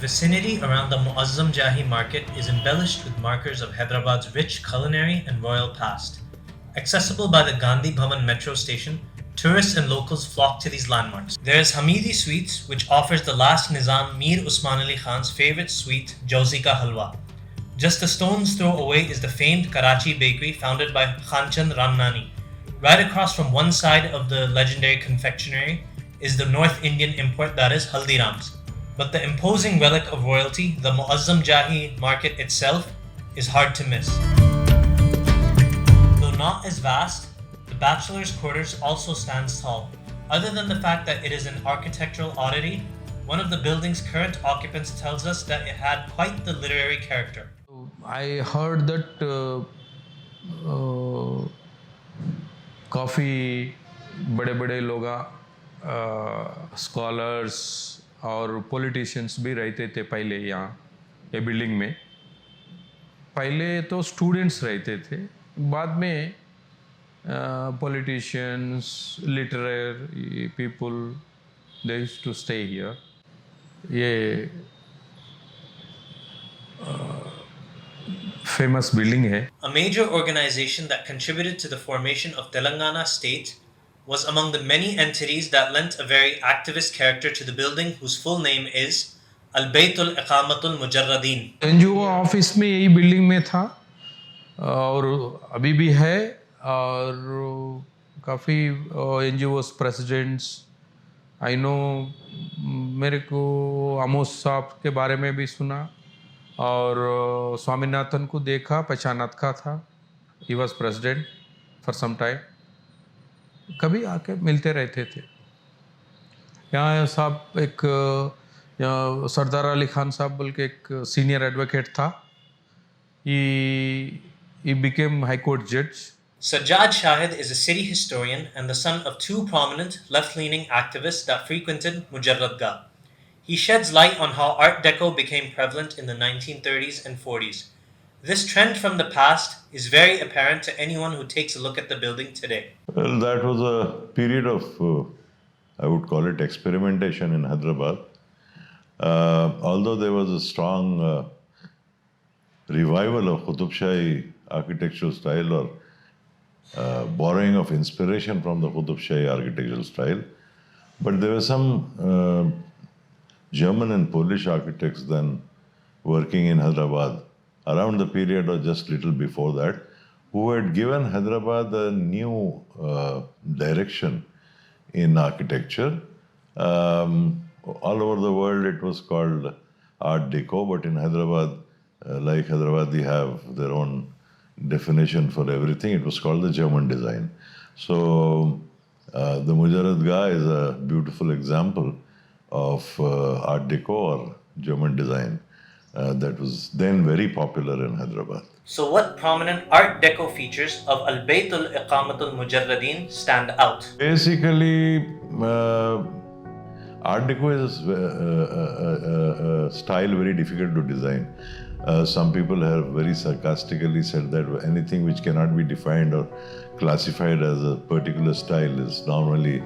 vicinity around the Muazzam Jahi market is embellished with markers of Hyderabad's rich culinary and royal past. Accessible by the Gandhi Bhavan metro station, tourists and locals flock to these landmarks. There is Hamidi Sweets, which offers the last Nizam Mir Usman Ali Khan's favorite sweet, Jauzi ka halwa. Just a stone's throw away is the famed Karachi Bakery founded by Khanchand Ramnani. Right across from one side of the legendary confectionery is the North Indian import that is Haldiram's. But the imposing relic of royalty, the Muazzam Jahi market itself, is hard to miss. Though not as vast, the Bachelors Quarters also stands tall. Other than the fact that it is an architectural oddity, one of the building's current occupants tells us that it had quite the literary character. I heard that काफ़ी बड़े बड़े लोग scholars और politicians भी रहते थे पहले यहाँ ये बिल्डिंग में. पहले तो स्टूडेंट्स रहते थे, बाद में politicians, literary people they used to stay here. ये famous building hai. A major organization that contributed to the formation of Telangana state was among the many entities that lent a very activist character to the building, whose full name is Al-Baytul Iqamatul Mujarradeen. NGO office में यही building में था और अभी भी है और काफ़ी NGOs प्रेसिडेंट्स आई नो. मेरे को आमोस साहब के बारे में भी सुना और स्वामीनाथन को देखा, पहचानत का था. He was president for some time. कभी आके मिलते रहते थे. यहाँ साहब एक यहाँ सरदार अली खान साहब बोल के एक सीनियर एडवोकेट था. he became high court judge. Sajjad Shahid is a city historian and the son of two prominent left-leaning activists that frequented Mujarradgah. He sheds light on how art-deco became prevalent in the 1930s and 40s. This trend from the past is very apparent to anyone who takes a look at the building today. Well, that was a period of, I would call it experimentation in Hyderabad. Although there was a strong revival of Qutub Shahi architectural style or borrowing of inspiration from the Qutub Shahi architectural style, but there were some German and Polish architects then working in Hyderabad around the period or just little before that, who had given Hyderabad a new direction in architecture. All over the world it was called art deco, but in Hyderabad, like Hyderabad, they have their own definition for everything. It was called the German design. So the Mujarradgah is a beautiful example of art deco or German design that was then very popular in Hyderabad. So what prominent art deco features of Al-Baytul Iqamatul Mujarradeen stand out? Basically, art deco is a style very difficult to design. Some people have very sarcastically said that anything which cannot be defined or classified as a particular style is normally,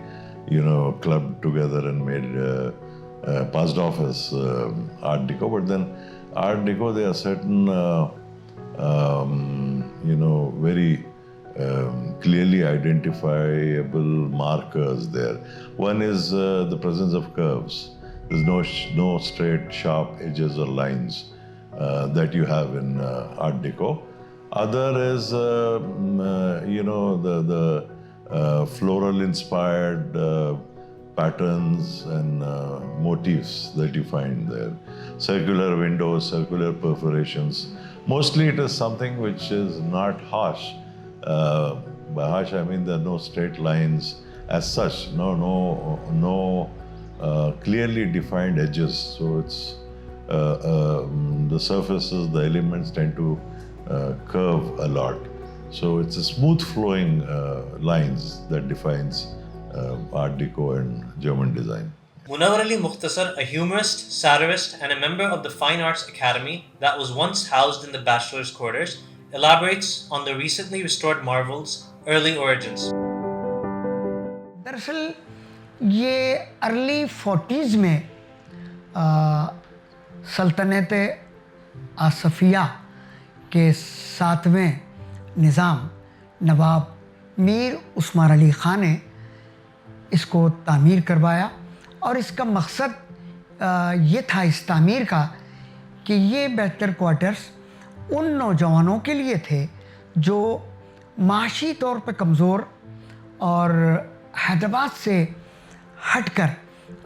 clubbed together and made, passed off as art deco. But then art deco, there are certain, very clearly identifiable markers there. One is the presence of curves. There's no straight, sharp edges or lines that you have in art deco. Other is, the floral inspired patterns and motifs that you find there. Circular windows, circular perforations. Mostly it is something which is not harsh. By harsh I mean there are no straight lines as such, no clearly defined edges. So it's the surfaces, the elements tend to curve a lot. So it's a smooth flowing lines that defines art deco and German design. Munawar Ali Mukhtasar, a humorist, satirist, and a member of the Fine Arts Academy that was once housed in the Bachelors Quarters, elaborates on the recently restored marvel's early origins. दरअसल ये early 40s में सल्तनत आसफिया के 7वें निज़ाम नवाब मीर उस्मान अली ख़ान ने इसको तामीर करवाया और इसका मकसद ये था इस तामीर का कि ये बैचलर क्वार्टर्स उन नौजवानों के लिए थे जो माशी तौर पे कमज़ोर और हैदराबाद से हटकर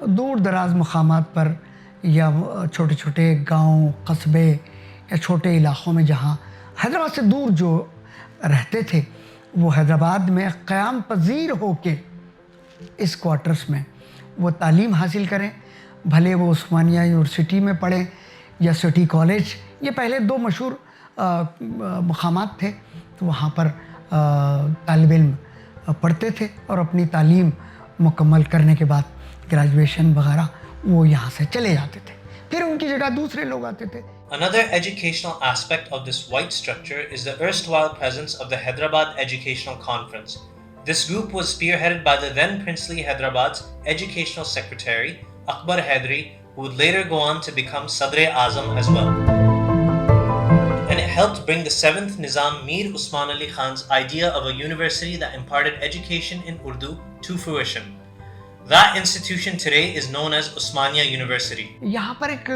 दूर दराज मकामात पर या छोटे छोटे गांव, कस्बे या छोटे इलाक़ों में जहाँ हैदराबाद से दूर जो रहते थे वो हैदराबाद में क़याम पज़ीर होके इस क्वार्टर्स में वो तालीम हासिल करें, भले वो उस्मानिया यूनिवर्सिटी में पढ़ें या सिटी कॉलेज। ये पहले 2 मशहूर मकामात थे, तो वहाँ पर तालिब इल्म पढ़ते थे और अपनी तालीम मुकम्मल करने के बाद ग्रेजुएशन वगैरह वो यहाँ से चले जाते थे, फिर उनकी जगह दूसरे लोग आते थे। Another educational aspect of this white structure is the erstwhile presence of the Hyderabad Educational Conference. This group was spearheaded by the then princely Hyderabad's educational secretary, Akbar Haidari, who would later go on to become Sadr-e-Azam as well. And it helped bring the 7th Nizam Mir Usman Ali Khan's idea of a university that imparted education in Urdu to fruition. That institution today is known as Osmania University. यहाँ पर एक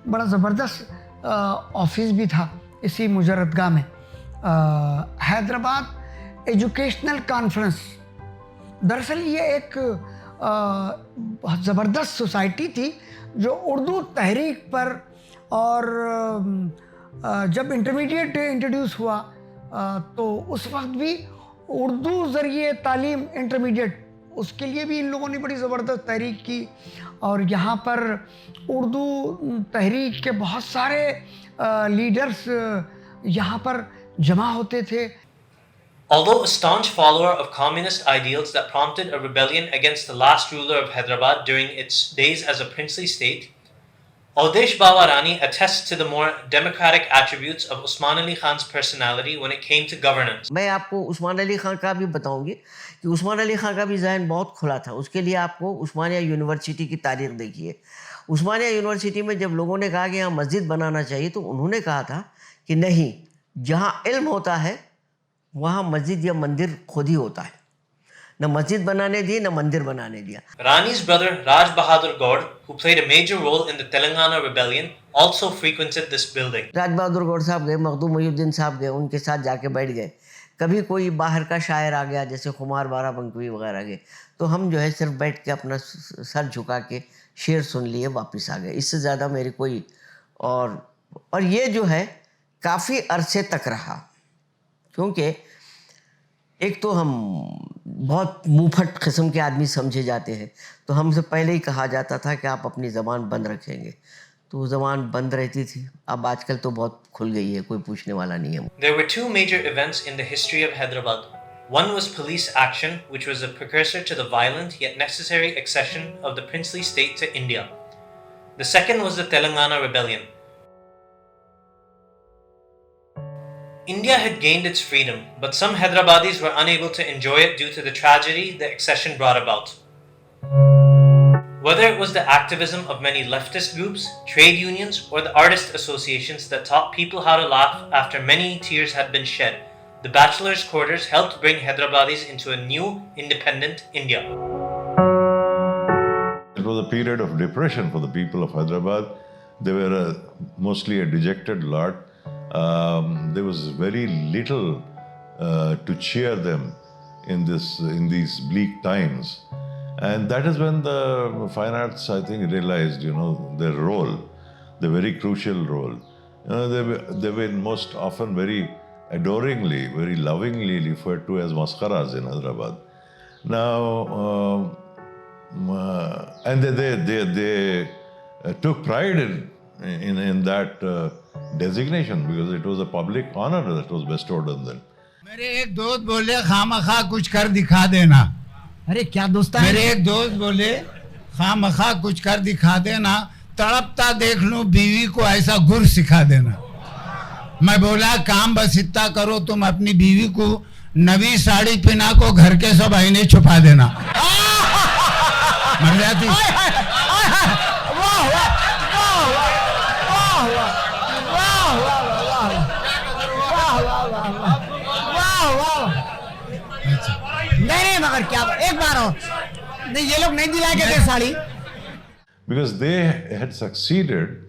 बड़ा ज़बरदस्त office भी था इसी मुजर्रदगाह में, Hyderabad educational conference. दरअसल ये एक बहुत ज़बरदस्त सोसाइटी थी जो उर्दू तहरीक पर, और जब इंटरमीडिएट इंट्रोड्यूस हुआ तो उस वक्त भी उर्दू ज़रिए तालीम इंटरमीडिएट, उसके लिए भी इन लोगों ने बड़ी ज़बरदस्त तहरीक की। और यहाँ पर उर्दू तहरीक के बहुत सारे लीडर्स यहाँ पर जमा होते थे। Although a staunch follower of communist ideals that prompted a rebellion against the last ruler of Hyderabad during its days as a princely state, Audesh Bawa Rani attests to the more democratic attributes of Usman Ali Khan's personality when it came to governance. मैं आपको उस्मान अली खान का भी बताऊंगी कि उस्मान अली खान का भी ज़हन बहुत खुला था। उसके लिए आपको उस्मानिया यूनिवर्सिटी की तारीख देखिए। उस्मानिया यूनिवर्सिटी में जब लोगों ने कहा कि यहाँ मस्जिद बनाना चाहिए तो उन्होंने कहा था कि नहीं, जहाँ इल्म होता है वहाँ मस्जिद या मंदिर खुद ही होता है। न मस्जिद बनाने दी, न मंदिर बनाने दिया। Rani's brother Raj Bahadur Gaur, who played a major role in the Telangana Rebellion, also frequented this building. Raj Bahadur गौर साहब गए, मखदूम मोहिउद्दीन साहब गए, उनके साथ जाके बैठ गए। कभी कोई बाहर का शायर आ गया जैसे खुमार बाराबंकवी वगैरह गए, तो हम जो है सिर्फ बैठ के अपना सर झुका के शेर सुन लिए, वापस आ गए। इससे ज़्यादा मेरी कोई और ये जो है काफ़ी अरसे तक रहा, क्योंकि एक तो हम बहुत मुँहफट किस्म के आदमी समझे जाते हैं, तो हमसे पहले ही कहा जाता था कि आप अपनी ज़बान बंद रखेंगे, तो ज़बान बंद रहती थी। अब आजकल तो बहुत खुल गई है, कोई पूछने वाला नहीं है। There were 2 major events in the history of Hyderabad. One was police action, which was a precursor to the violent yet necessary accession of the princely state to India. The second was the Telangana Rebellion. India had gained its freedom, but some Hyderabadis were unable to enjoy it due to the tragedy the accession brought about. Whether it was the activism of many leftist groups, trade unions, or the artist associations that taught people how to laugh after many tears had been shed, the Bachelors Quarters helped bring Hyderabadis into a new, independent India. It was a period of depression for the people of Hyderabad. They were mostly a dejected lot. There was very little to cheer them in these bleak times. And that is when the fine arts, I think, realized, their role, the very crucial role. They were most often very adoringly, very lovingly referred to as maskaras in Hyderabad. Now, and they took pride in that designation because it was a public honor that was bestowed on them. मेरे एक दोस्त बोले खामखा कुछ कर दिखा देना। अरे क्या दोस्त है? मेरे एक दोस्त बोले खामखा कुछ कर दिखा देना, तड़पता देख लूं बीवी को ऐसा गुर सिखा देना। मैं बोला काम बस इतना करो, तुम अपनी बीवी को नवी साड़ी पहना को घर के सब आईने छुपा देना। मर जाती। मगर क्या एक बार और नहीं, ये लोग नहीं दिलाए गए थे sari. Because they had succeeded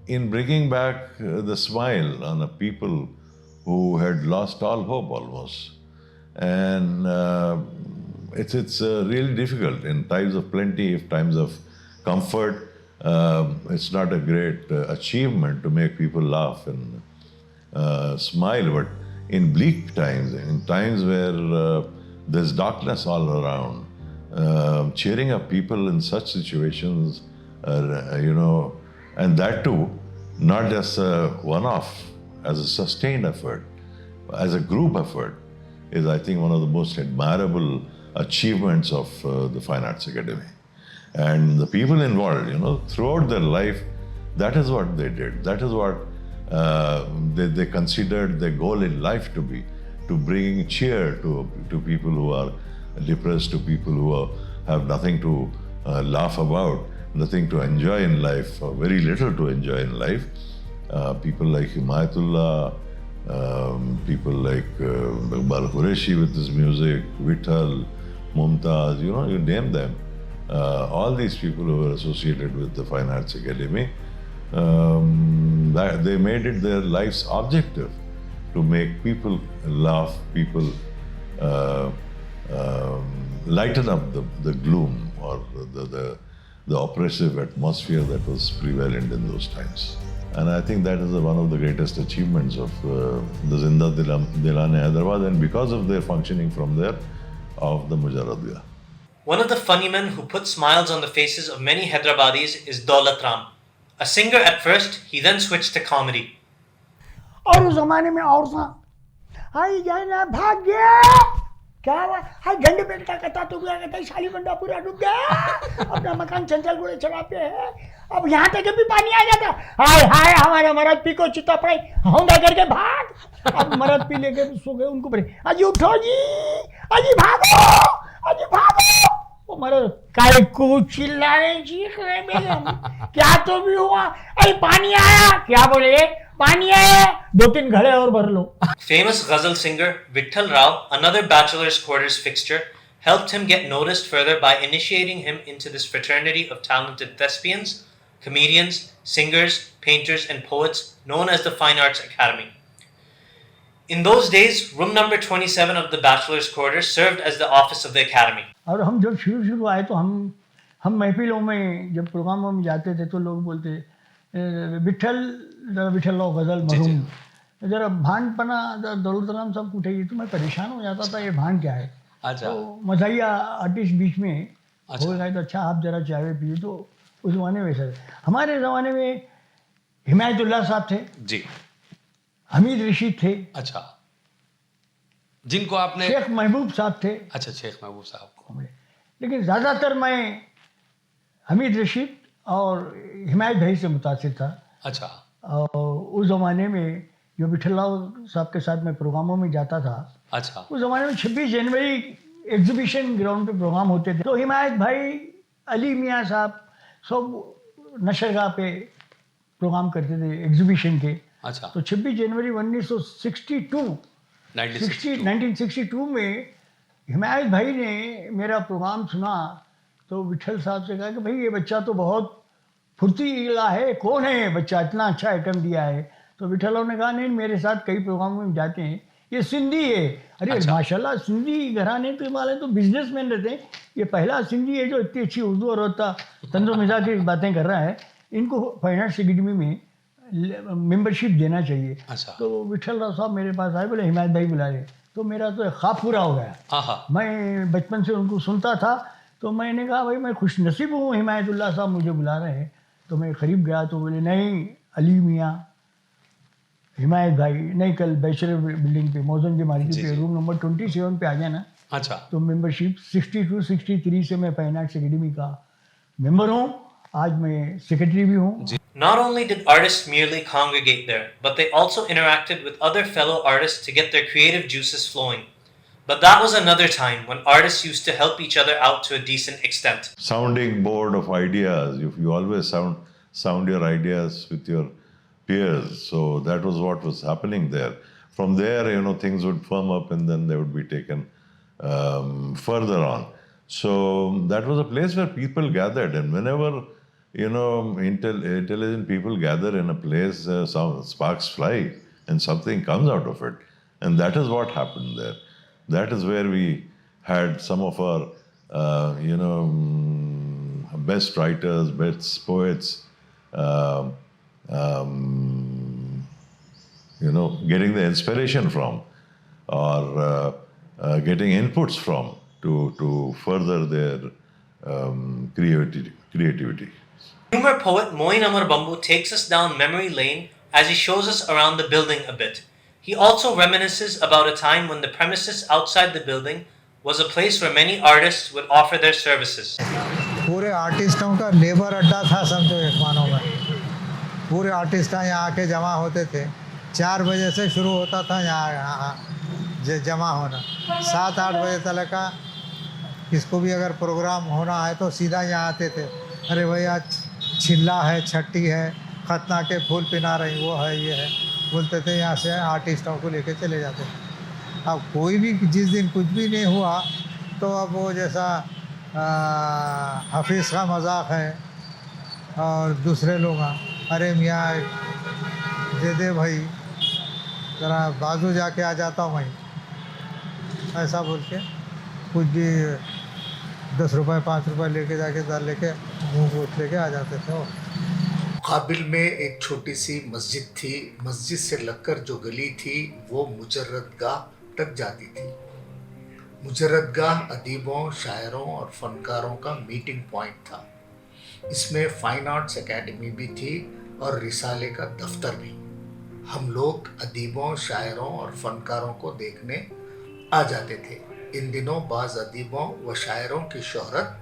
in bringing back the smile on a people who had lost all hope almost. And it's really difficult in times of plenty, if times of comfort. It's not a great achievement to make people laugh and smile, but in bleak times, in times where there's darkness all around, cheering up people in such situations, and that too, not just a one-off, as a sustained effort, as a group effort, is I think one of the most admirable achievements of the Fine Arts Academy. And the people involved, throughout their life, that is what they did. That is what they considered their goal in life to be, to bring cheer to people who are depressed, to people who have nothing to laugh about, nothing to enjoy in life, or very little to enjoy in life. People like Himayatullah, people like Iqbal Qureshi with his music, Vittal, Mumtaz, you name them. All these people who were associated with the Fine Arts Academy, they made it their life's objective to make people laugh, people lighten up the gloom or the oppressive atmosphere that was prevalent in those times. And I think that is one of the greatest achievements of the Zinda Dilane Hyderabad, and because of their functioning from there, of the Mujarradiyah. One of the funny men who put smiles on the faces of many Hyderabadis is Daulat Ram. A singer at first, he then switched to comedy. और उस जमाने में और था, हाय जाना भाग गया, क्या हुआ, हाय झंडे पे कहता तू क्या कहता है, शाली बंडा पूरा डूब गया, अपना मकान चंचल गुड़े चढ़ा पे है, अब यहाँ तक भी पानी आ जाता, हाय हाय हमारे मरद पी को चिता पड़े, होंदा करके भाग, अब मरद पी लेके सो गए, उनको पड़े, अजी उठो जी, अजी भागो, अजी भागो, वो मरद काय को चिल्लाए चीख रहे बेगम, क्या तो भी हुआ, अरे पानी आया, क्या बोले, पानी आया, 2-3 घड़े और भर लो. Famous ghazal singer Vittal Rao, another Bachelors Quarters fixture, helped him get noticed further by initiating him into this fraternity of talented thespians, comedians, singers, painters, and poets known as the Fine Arts Academy. In those days, room number 27 of the Bachelors Quarters served as the office of the Academy. और हम जब शुरू आए तो हम महफिलों में जब प्रोग्रामों में जाते थे तो लोग बोलते विठल लो गजल मरूम, जरा भांड पना दौलत राम साहब उठेगी तो मैं परेशान हो जाता था, ये भांड क्या है. अच्छा. तो मजाइया आर्टिस्ट बीच में हो गए तो अच्छा आप जरा चाय पिए, तो उस ज़माने में वैसा. हमारे ज़माने में हिमायतुल्लाह साहब थे जी, हमीद रशीद थे, अच्छा, जिनको आपने, शेख महबूब साहब थे, अच्छा, शेख महबूब साहब को, लेकिन ज़्यादातर मैं हमीद रशीद और हिमायत भाई से मुतासिर था. अच्छा. और उस ज़माने में जो विठलराव साहब के साथ मैं प्रोग्रामों में जाता था, अच्छा, उस ज़माने में 26 जनवरी एग्जीबिशन ग्राउंड पे प्रोग्राम होते थे, तो हिमायत भाई, अली मियाँ साहब सब नशरगाह पे प्रोग्राम करते थे एग्जीबिशन के. अच्छा. तो 26 जनवरी 1962 में हिमायत भाई ने मेरा प्रोग्राम सुना तो विठल साहब से कहा कि भाई ये बच्चा तो बहुत फुर्तीला है, कौन है ये बच्चा, इतना अच्छा आइटम दिया है. तो विठल ने कहा नहीं, मेरे साथ कई प्रोग्रामों में जाते हैं, ये सिंधी है. अरे अच्छा. माशाल्लाह, सिंधी घराने के वाले तो बिजनेसमैन रहते हैं, ये पहला सिंधी है जो इतनी अच्छी उर्दू और होता तंजो मिजाज की बातें कर रहा है, इनको फाइन आर्ट्स अकेडमी में मेंबरशिप देना चाहिए. अच्छा. तो विठल राव साहब मेरे पास आए, बोले हिमायत भाई बुला रहे, तो मेरा तो ख्वाब पूरा हो गया. मैं बचपन से उनको सुनता था, तो मैंने कहा भाई मैं खुश नसीब हूँ, हिमायतुल्लाह साहब मुझे बुला रहे हैं. तो मैं करीब गया तो बोले नहीं अली मियाँ, हिमायत भाई, नहीं कल बैचलर बिल्डिंग पे मौजन की मार्केट पे रूम नंबर 27 पे आ जाना. अच्छा. तो मेंबरशिप 62-63 से मैं फाइन आर्ट्स अकेडमी का मेंबर हूँ, आज मैं सेक्रेटरी भी हूँ. Not only did artists merely congregate there, but they also interacted with other fellow artists to get their creative juices flowing. But that was another time when artists used to help each other out to a decent extent. Sounding board of ideas, if you always sound your ideas with your peers, so that was what was happening there. From there, things would firm up and then they would be taken further on. So that was a place where people gathered, and whenever intelligent people gather in a place, some sparks fly, and something comes out of it, and that is what happened there. That is where we had some of our, best writers, best poets, um, um, getting the inspiration from, or getting inputs from to further their creativity. Humor poet Moin Amar Bambu takes us down memory lane as he shows us around the building a bit. He also reminisces about a time when the premises outside the building was a place where many artists would offer their services. पूरे आर्टिस्टों का labour अड्डा था समझो एक मानो में। पूरे artist यहाँ आके जमा होते थे। 4 बजे से शुरू होता था यहाँ जमा होना। 7-8 बजे तक का किसको भी अगर प्रोग्राम होना है तो सीधा यहाँ आते थे। अरे भैया छिल्ला है, छट्टी है, खतना के फूल पिना रही, वो है, ये है, बोलते थे। यहाँ से आर्टिस्टों को लेके चले जाते थे। अब कोई भी जिस दिन कुछ भी नहीं हुआ तो अब वो जैसा हाफिज़ का मजाक है और दूसरे लोग अरे मियाँ दे दे भाई, ज़रा बाजू जाके आ जाता हूँ भाई, ऐसा बोल के कुछ भी 10 रुपये 5 रुपये लेके जाके दाल लेके मुँह पोछ लेके आ जाते थे। काबिल में एक छोटी सी मस्जिद थी। मस्जिद से लगकर जो गली थी वो मुजर्रदगाह तक जाती थी। मुजर्रदगाह अदीबों, शायरों और फनकारों का मीटिंग पॉइंट था। इसमें फाइन आर्ट्स एकेडमी भी थी और रिसाले का दफ्तर भी। हम लोग अदीबों, शायरों और फनकारों को देखने आ जाते थे। इन दिनों बाज़ अदीबों व शायरों की शोहरत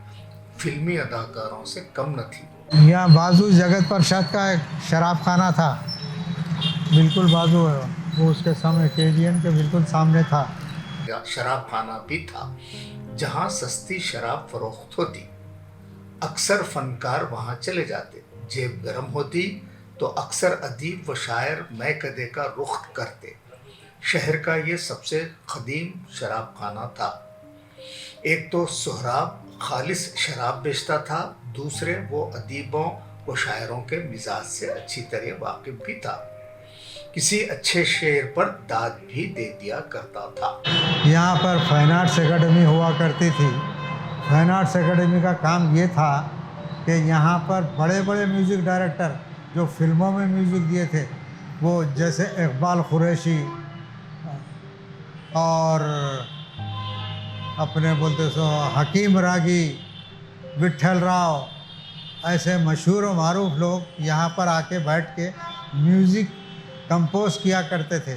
फिल्मी अदाकारों से कम न थी। यहाँ बाजू जगत प्रसाद का एक शराब खाना था, बिल्कुल बाजू है वो, उसके सामने केजीएन के बिल्कुल सामने था। शराब खाना भी था जहाँ सस्ती शराब फरोख्त होती। अक्सर फनकार वहाँ चले जाते। जेब गर्म होती तो अक्सर अदीब व शायर मैं कदे का रुख करते। शहर का ये सबसे कदीम शराब खाना था। एक तो सोहराब खालिस शराब बेचता था, दूसरे वो अदीबों व शायरों के मिजाज से अच्छी तरह वाकिफ भी था। किसी अच्छे शेर पर दाद भी दे दिया करता था। यहाँ पर फाइन आर्ट्स एकेडमी हुआ करती थी। फाइन आर्ट्स एकेडमी का काम ये था कि यहाँ पर बड़े बड़े म्यूज़िक डायरेक्टर जो फिल्मों में म्यूज़िक दिए थे, वो जैसे इकबाल कुरैशी और अपने बोलते सो हकीम रागी, विट्ठल राव, ऐसे मशहूर और मारूफ लोग यहाँ पर आके बैठ के म्यूज़िक कंपोज किया करते थे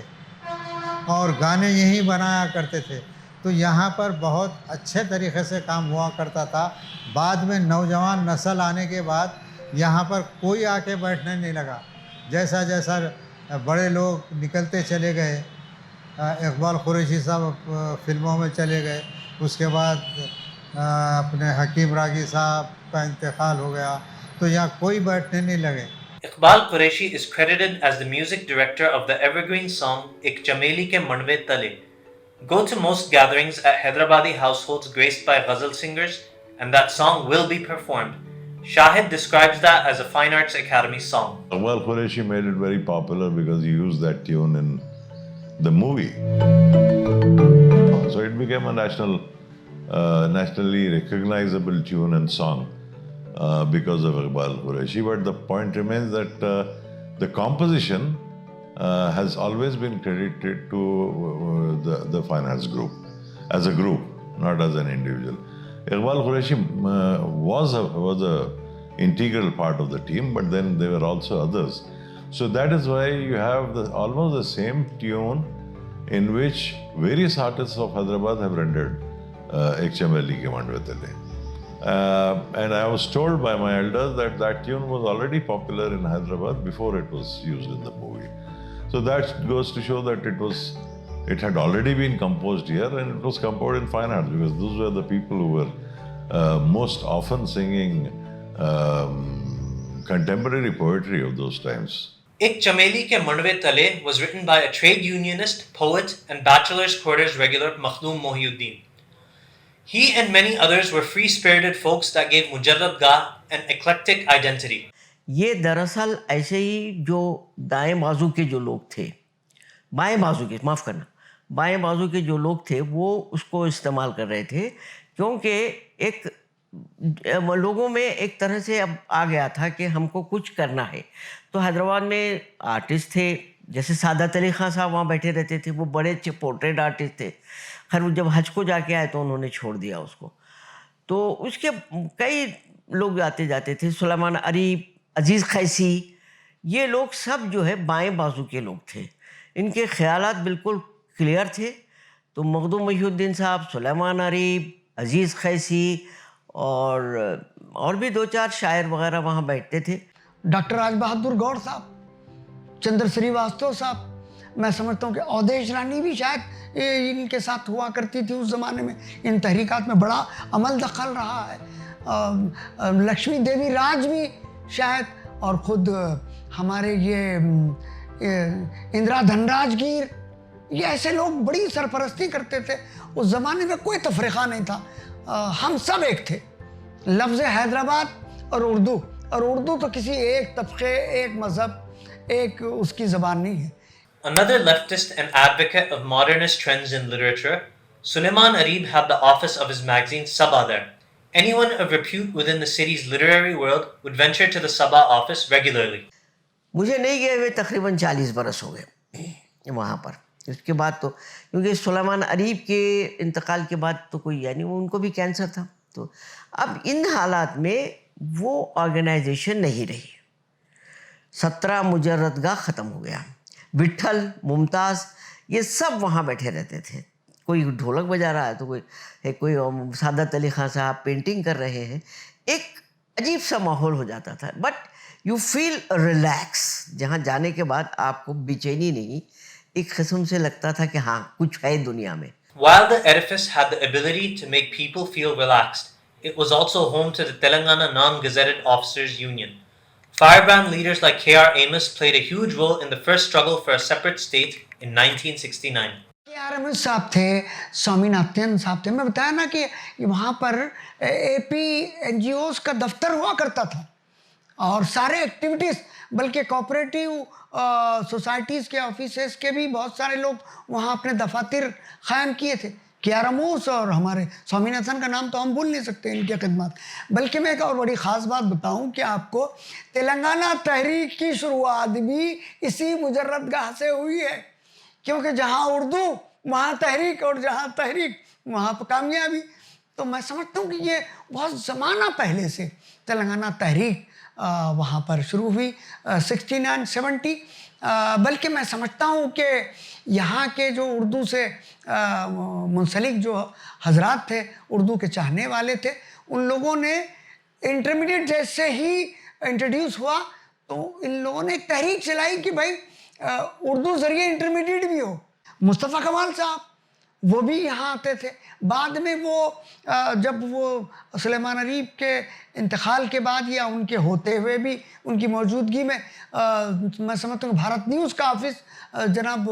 और गाने यहीं बनाया करते थे। तो यहाँ पर बहुत अच्छे तरीक़े से काम हुआ करता था। बाद में नौजवान नस्ल आने के बाद यहाँ पर कोई आके बैठने नहीं लगा। जैसा जैसा बड़े लोग निकलते चले गए, इकबाल कुरैशी साहब फिल्मों में चले गए, उसके बाद अपने हकीम रागी साहब का इंतकाल हो गया, तो यहाँ कोई बैठने नहीं लगे। Iqbal Qureshi is credited as the music director of the evergreen song Ik Chameli Ke Manve Tale. Go to most gatherings at Hyderabadi households graced by ghazal singers, and that song will be performed. Shahid describes that as a Fine Arts Academy song. Iqbal Qureshi made it very popular because he used that tune in the movie. So it became a nationally recognizable tune and song. Because of Iqbal Qureshi, but the point remains that the composition has always been credited to the Fine Arts group, as a group, not as an individual. Iqbal Qureshi was a integral part of the team, but then there were also others. So that is why you have almost the same tune in which various artists of Hyderabad have rendered Ek Chameli Ke Manve Tale. And I was told by my elders that that tune was already popular in Hyderabad before it was used in the movie. So that goes to show that it had already been composed here, and it was composed in fine arts because those were the people who were most often singing contemporary poetry of those times. Ik Chameli Ke Manve Tale was written by a trade unionist, poet, and Bachelors Quarters regular Makhdoom Mohiuddin. He and many others were free-spirited folks that gave Mujarrad Gah an eclectic identity. ये दरअसल ऐसे ही जो दाएं बाजू के जो लोग थे, बाएं बाजू के, माफ़ करना, बाएं बाजू के जो लोग थे वो उसको इस्तेमाल कर रहे थे, क्योंकि एक लोगों में एक तरह से अब आ गया था कि हमको कुछ करना है। तो हैदराबाद में आर्टिस्ट थे, जैसे सादत अली खान साहब वहाँ बैठे रहते थे, वो बड़े अच्छे पोर्ट्रेट आर्टिस्ट थे। खैर वो जब हज को जाके आए तो उन्होंने छोड़ दिया उसको। तो उसके कई लोग आते जाते थे, सुलेमान अरीब, अजीज़ खैसी, ये लोग सब जो है बाएं बाजू के लोग थे। इनके ख्यालात बिल्कुल क्लियर थे। तो मखदूम महीउद्दीन साहब, सुलेमान अरीब, अजीज़ खैसी और भी दो चार शायर वगैरह वहाँ बैठते थे। डॉक्टर राज बहादुर गौड़ साहब, चंद्र श्रीवास्तव साहब, मैं समझता हूँ कि अवधेश रानी भी शायद इनके साथ हुआ करती थी उस ज़माने में। इन तहरीकात में बड़ा अमल दखल रहा है। लक्ष्मी देवी राज भी शायद, और ख़ुद हमारे ये इंदिरा धनराजगीर, ये ऐसे लोग बड़ी सरपरस्ती करते थे। उस ज़माने में कोई तफरीक़ा नहीं था, हम सब एक थे। लफ्ज़ हैदराबाद और उर्दू तो किसी एक तबके, एक मज़हब, एक उसकी ज़बान नहीं है। Another leftist and advocate of modernist trends in literature, Suleiman Areeb had the office of his magazine Sabah there. Anyone of repute within the city's literary world would venture to the Sabah office regularly. मुझे नहीं गए हुए तकरीबन 40 बरस हो गए वहाँ पर। उसके बाद तो क्योंकि सुलेमान अरीब के इंतकाल के बाद तो कोई, यानी उनको भी कैंसर था। तो अब इन हालात में वो ऑर्गेनाइजेशन नहीं रही। 17 मुजर्रदगाह ख़त्म हो गया। विट्ठल, मुमताज़, ये सब वहाँ बैठे रहते थे। कोई ढोलक बजा रहा है तो कोई सादत अली खान साहब पेंटिंग कर रहे हैं। एक अजीब सा माहौल हो जाता था, बट यू फील रिलैक्स। जहाँ जाने के बाद आपको बेचैनी नहीं, एक किस्म से लगता था कि हाँ कुछ है दुनिया में। While the edifice had the ability to make people feel relaxed, it was also home to the Telangana Non-Gazetted Officers Union. Firebrand leaders like K.R. Amos played a huge role in the first struggle for a separate state in 1969. K.R. Amos साहब थे, स्वामीनाथन साहब थे। मैं बताया ना कि वहाँ पर AP NGOs का दफ्तर हुआ करता था, और सारे एक्टिविटीज़, बल्कि कोऑपरेटिव सोसाइटीज़ के ऑफिसेस के भी बहुत सारे लोग वहाँ अपने दफातर क़ायम किए थे। के.आर. एमोस और हमारे स्वामीनाथन का नाम तो हम भूल नहीं सकते, इनके खिदमत। बल्कि मैं एक और बड़ी ख़ास बात बताऊं कि आपको, तेलंगाना तहरीक की शुरुआत भी इसी मुजर्रदगाह से हुई है, क्योंकि जहाँ उर्दू वहाँ तहरीक, और जहाँ तहरीक वहाँ पर कामयाबी। तो मैं समझता हूँ कि ये बहुत ज़माना पहले से तेलंगाना तहरीक वहाँ पर शुरू हुई, 69-70। बल्कि मैं समझता हूँ कि यहाँ के जो उर्दू से मुंसलिक जो हजरात थे, उर्दू के चाहने वाले थे, उन लोगों ने इंटरमीडिएट जैसे ही इंट्रोड्यूस हुआ तो इन लोगों ने एक तहरीक चलाई कि भाई उर्दू ज़रिए इंटरमीडिएट भी हो। मुस्तफ़ा कमाल साहब वो भी यहाँ आते थे। बाद में वो जब वो सुलेमान अरीब के इंतकाल के बाद या उनके होते हुए भी उनकी मौजूदगी में मैं समझता हूँ भारत न्यूज़ का ऑफिस जनाब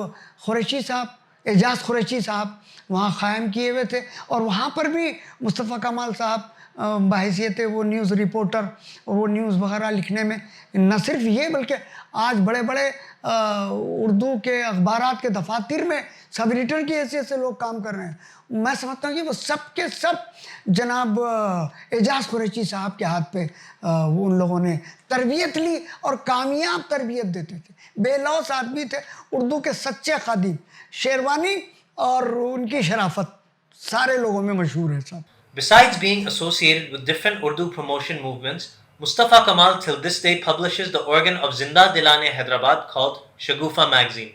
कुरैशी साहब, एजाज कुरैशी साहब वहाँ क़ायम किए हुए थे, और वहाँ पर भी मुस्तफ़ा कमाल साहब बहैसियत वो न्यूज़ रिपोर्टर और वो न्यूज़ वगैरह लिखने में, न सिर्फ ये बल्कि आज बड़े बड़े उर्दू के अखबारात के दफातर में सब एडिटर की हैसियत से लोग काम कर रहे हैं। मैं समझता हूँ कि वो सब के सब जनाब एजाज कुरैशी साहब के हाथ पे वो उन लोगों ने तरबियत ली, और कामयाब तरबियत देते थे। बेलौस आदमी थे, उर्दू के सच्चे खादिम। शेरवानी और उनकी शराफत सारे लोगों में मशहूर है साहब। Besides being associated with different Urdu promotion movements, Mustafa Kamal till this day publishes the organ of Zinda Dilane Hyderabad called Shagufa magazine.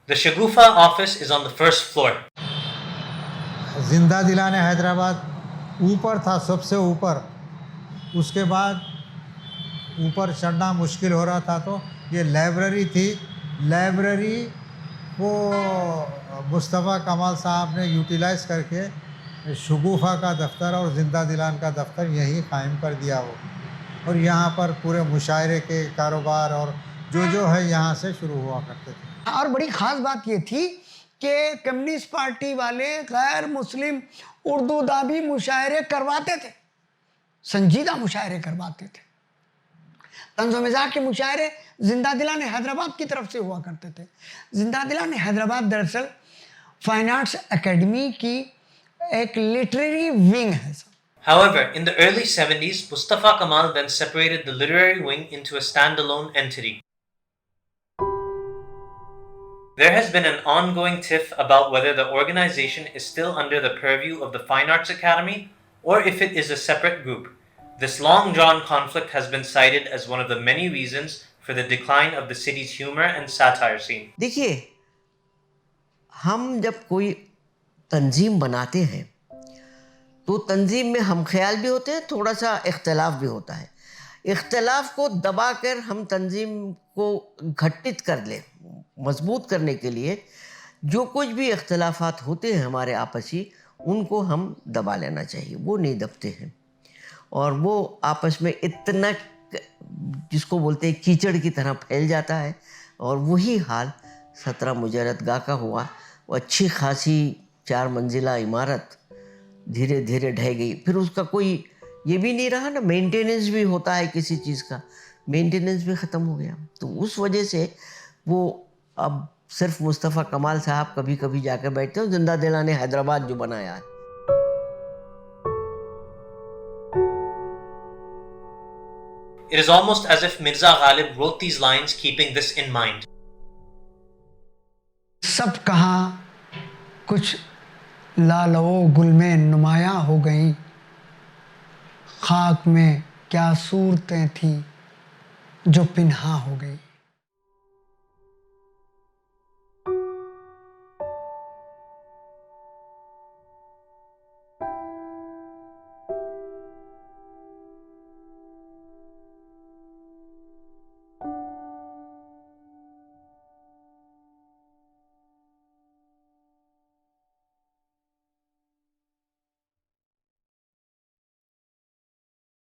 The Shagufa office is on the first floor. जिंदा दिलाने हैदराबाद ऊपर था, सबसे ऊपर। उसके बाद ऊपर चढ़ना मुश्किल हो रहा था, तो ये लाइब्रेरी थी। लाइब्रेरी को मुस्तफ़ा कमाल साहब ने यूटिलाइज़ करके शगुफ़ा का दफ्तर और ज़िंदा दिलान का दफ्तर यहीं कायम कर दिया हो, और यहाँ पर पूरे मुशायरे के कारोबार और जो है यहाँ से शुरू हुआ करते थे। और बड़ी ख़ास बात ये थी कि कम्युनिस्ट पार्टी वाले गैर मुस्लिम उर्दू दाबी मुशायरे करवाते थे, संजीदा मुशायरे करवाते थे। तंज़ो मिज़ाह के मुशायरे जिंदा दिलान हैदराबाद की तरफ से हुआ करते थे। जिंदा दिलान हैदराबाद दरअसल फाइन आर्ट्स एकेडमी की एक लिटरेरी विंग है। However, in the early 70s, Mustafa Kamal then separated the literary wing into a standalone entity. There has been an ongoing tiff about whether the organization is still under the purview of the Fine Arts Academy or if it is a separate group. This long-drawn conflict has been cited as one of the many reasons for the decline of the city's humor and satire scene. देखिए, हम जब कोई तंजीम बनाते हैं तो तंजीम में हम ख्याल भी होते हैं, थोड़ा सा इख्तलाफ भी होता है। इख्तलाफ को दबा कर हम तंजीम को घटित कर लें, मजबूत करने के लिए जो कुछ भी इख्तलाफात होते हैं हमारे आपसी, उनको हम दबा लेना चाहिए। वो नहीं दबते हैं और वो आपस में इतना जिसको बोलते हैं कीचड़ की तरह फैल जाता है। और वही हाल 17 मुजर्रद गाह का हुआ। वो अच्छी खासी 4 मंजिला इमारत धीरे धीरे ढह गई। फिर उसका कोई ये भी नहीं रहा ना, मेंटेनेंस भी होता है किसी चीज़ का, मेंटेनेंस भी ख़त्म हो गया। तो उस वजह से वो अब सिर्फ मुस्तफ़ा कमाल साहब कभी कभी जाकर बैठते हैं। जिंदा दिलाने हैदराबाद जो बनाया है, It is almost as if Mirza Ghalib wrote these lines keeping this in mind. सब कहाँ कुछ लालो गुल में नुमायाँ हो गई, खाक में क्या सूरतें थी जो पिन्हा हो गई।